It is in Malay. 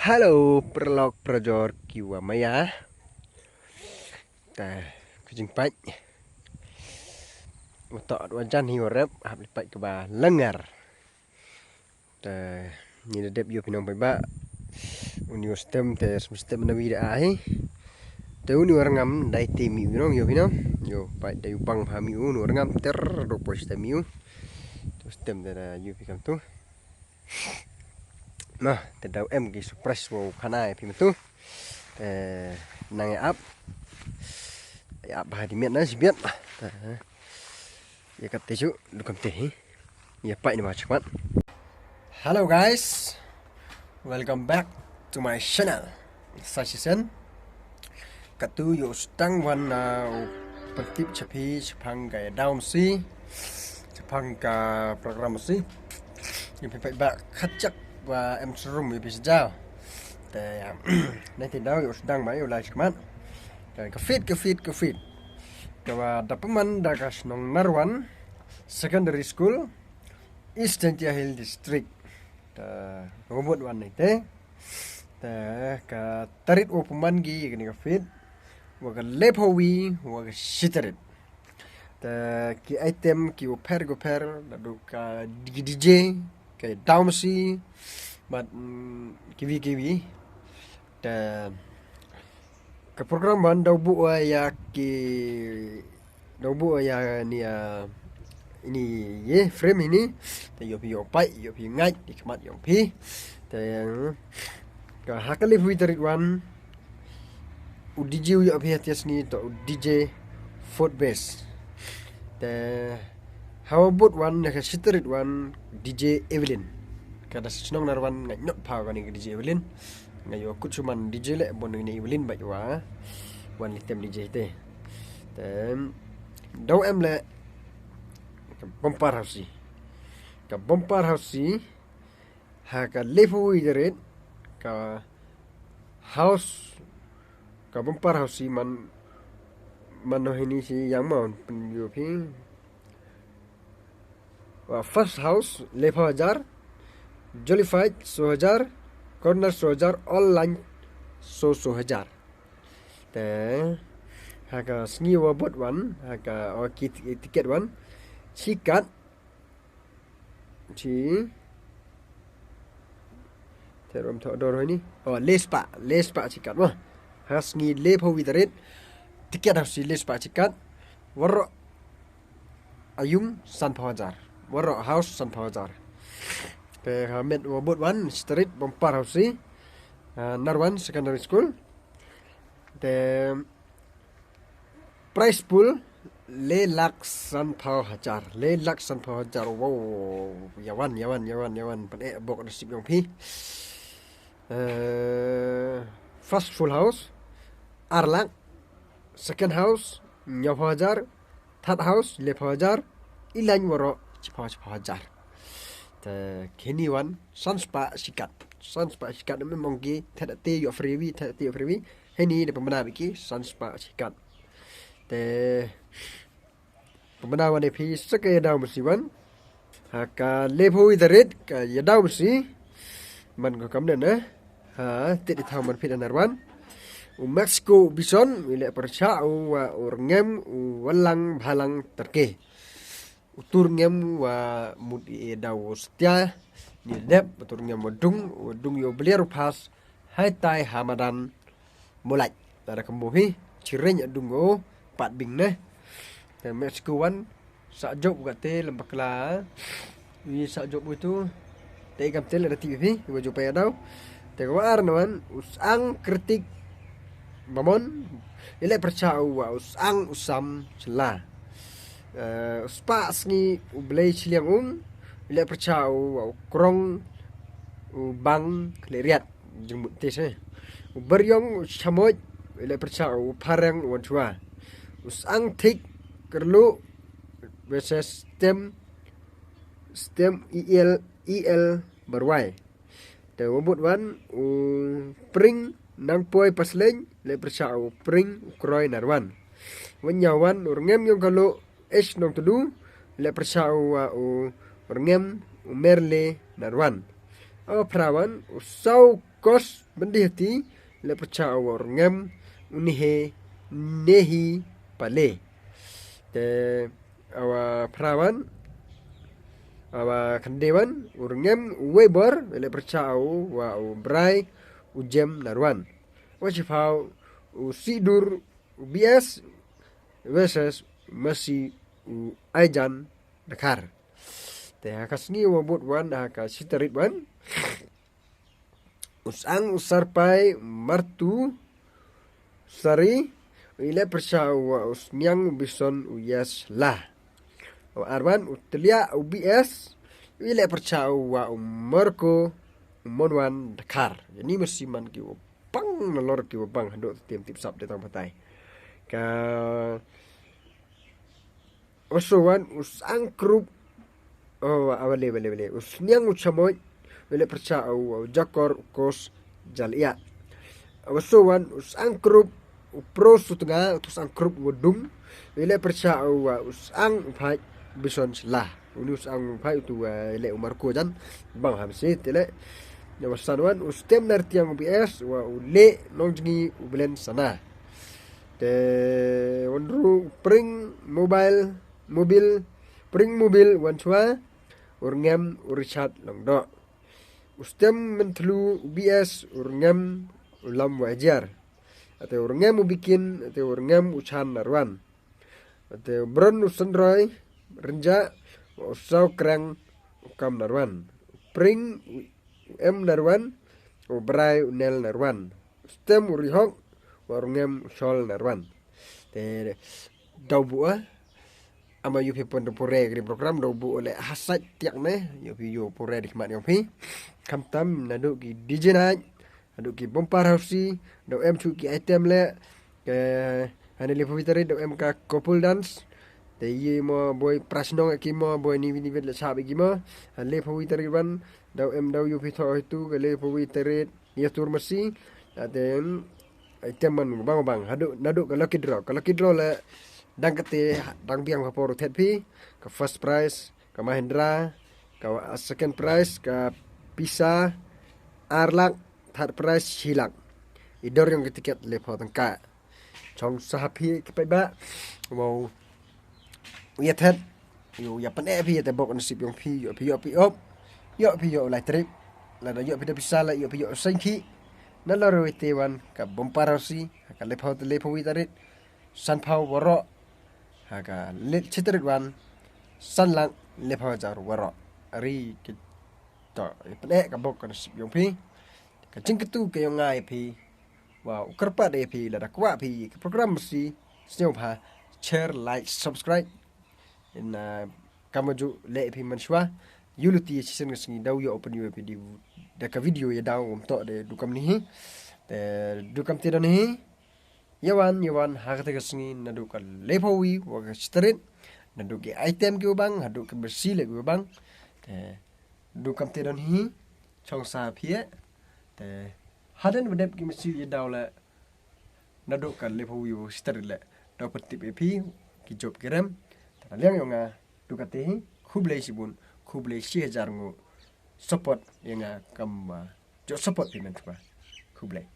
Halo, perlok projor kiwa maya. Ta kucing pai. Utok wajan hi warep hab lipat ke ba lengar. Ta ni dep yo pinong pai ba. Uni stem te stem na vida ai. Te uni warngam dai temi pinong yo pinong. Yo pai dai upang hami uni warngam ter do pos temi. Tu stem da yo pikam tu. Nah, te dau em ki surprise wo kanai pi tu. Nang up. Ya bah di miat na si biat. Ya kat teju dukam teh. Ya pak ni macam. Hello guys. Welcome back to my channel. Sasisen. Katu yo stang wan pertip chapi chapang ka down si. Chapang ka program si. Yang pai ba khachak wa em serum bi sejau. Te nanti dau yo sedang mai yo lai chakmat. Dan ke fit. Kawa dapaman dakas nong Narwan Secondary School East Gentia Hill District. Ta ngobot wan ni te. Ta ka tarit o puman gi ni ka fit. Wa ka lepowi wa ka shitarit. Ta ki item ki o per do ka DJ ka downsi but kiwi ta ke program ban dau bu ya ki dau bu ya ni ini ye frame ini te yo pai yo pi ngai di kemat yo pi te ka hakali hui tarit wan u DJ yo pi hatias ni to DJ food base te how about wan ka shitarit wan DJ Evelyn kada senong narwan ngai not pa kan ni DJ Evelyn ngayo aku cuman DJ le bon ni Evelyn bai wa wan litem DJ te tem dau em le bompar house ha ka lefu ideret ka house ka bompar house man no hini si yang mon pen yo pi wa first house lefu hajar Jollified 100,000 corner 100,000 online 100,000 te haka sngi wa bot wan haka o tiket wan sikat ci terom tho dor ni lespa sikat wa hasngi lepo witaret tiket harus lespa sikat waro ayung san pawajar waro house san pawajar pe hamet wabot wan street bompar house Narwan Secondary School te price pool le lak san phao hajar wow yawan pen bok nasib yang pi first full house arlak second house nyaw hajar third house le hajar ilan waro chipha hajar kini wan sanspa sikat memang gi tak te yo freewi heni de pembenar biki sanspa sikat te pembenar wan pi seke daw musiwan haka lepo idaret ka yadaw musi man ko kamden ha te di thau man pit Narwan u Mexico bison wile percha u orngem u walang bhalang terke utur ngem wa mudi daw setia ni dep utur ngem wadung yo belir pas hai tai hamadan mulai tara kembuhi cirenya dungo pat bing ne te Mexico wan sa job gate lembakla wi sa job itu te kam tel ada TV wa jo pa daw te war naman usang kritik mamon ile percha wa usang usam sela spa sni ublay chiliang ile perchau krong bang kleriat jumut tes beryong chamoj ile perchau parang wantua usang thik kerlu versus stem el berwai te wobut wan pring nang poi pasleng ile perchau pring kroy Narwan wanyawan urngem yung kalau es nong tudu le persau o orngem merle Narwan o prawan o sau course bendihti le percaya war ngam unihe nehi pale te awa perawan awa kandewan urngem weber le percaya wa brai ujem narwan wajifau usidur UBS versus masih aijan Dakar te hakasngi wabut wan haka sitarit wan usang usarpai martu sari ile percaya wa usnyang bison uyas lah arban utlia UBS ile percaya wa umarko umonwan Dakar ini musiman ki pang nolor ki bang hando tim tip sap de tang patai ka osowan usang grup awale usnyang uchamoy ile percaya jakor kos jalia osowan usang grup pro sutnga usang grup wudung ile percaya usang phai bison lah unus ang phai tu ile umar ko jan bang hamsi tele yawasanwan ustem nartiang UBS wa ule nongjni ublen sana te wonru pring mobil wanchwa urngam urichat longdo ustem mentlu UBS urngam ulam wajar atau urngam ubikin atau urngam uchan narwan atau bron usandroy renja usau krang ukam narwan pring narwan ubrai unel narwan ustem urihok warungem usol narwan te daubu ama yupi pon pore di program daubu oleh hasat tiak ne yupi yo pore di mat yupi kamtam nadu ki dijenaj nadu ki bompar hausi do em chu ki item le ke haneli povitari do em ka couple dance te ye mo boy prasnong ki mo boy ni le sabi ki mo haneli povitari ban do em do yupi tho itu ke le povitari ya tur masi aten teman bang nadu kalau kidro le dang kete dang biang kapor tetpi ke first prize ke Mahindra ke second prize ke Pisa Arlak third prize Hilak idor yang tiket le potangka chong sahapi ke ba mau ya thet yo ya pane pi te bok nasib yang pi yo lai trip la da yo pi Pisa la yo sengki nalaro itewan ka bomparasi ka lepo witarit sanpau waro haka lit chitrit wan sanlang lepo jar waro ari to ipne ka bok kan yung pi ka jingketu ke yung ngai pi wow kerpa de pi la da kwa pi program si snew pa share like subscribe in kamaju le pi manswa yuluti season ngi daw yo open you di daka video ya daw to de dukam ni te dukam ti ni yawan hakata kasngi nadu ka lepowi wa street nadu ke item ke bang hadu ke bersih le bang te dukam ti ni chong sa phie te haden bedep ki mesi ya daw la nadu ka lepowi wa street le daw petip epi ki job kerem ta liang yo nga dukate khuble sibun khuble 6000 ngo support yang kam jo support payment ba khuble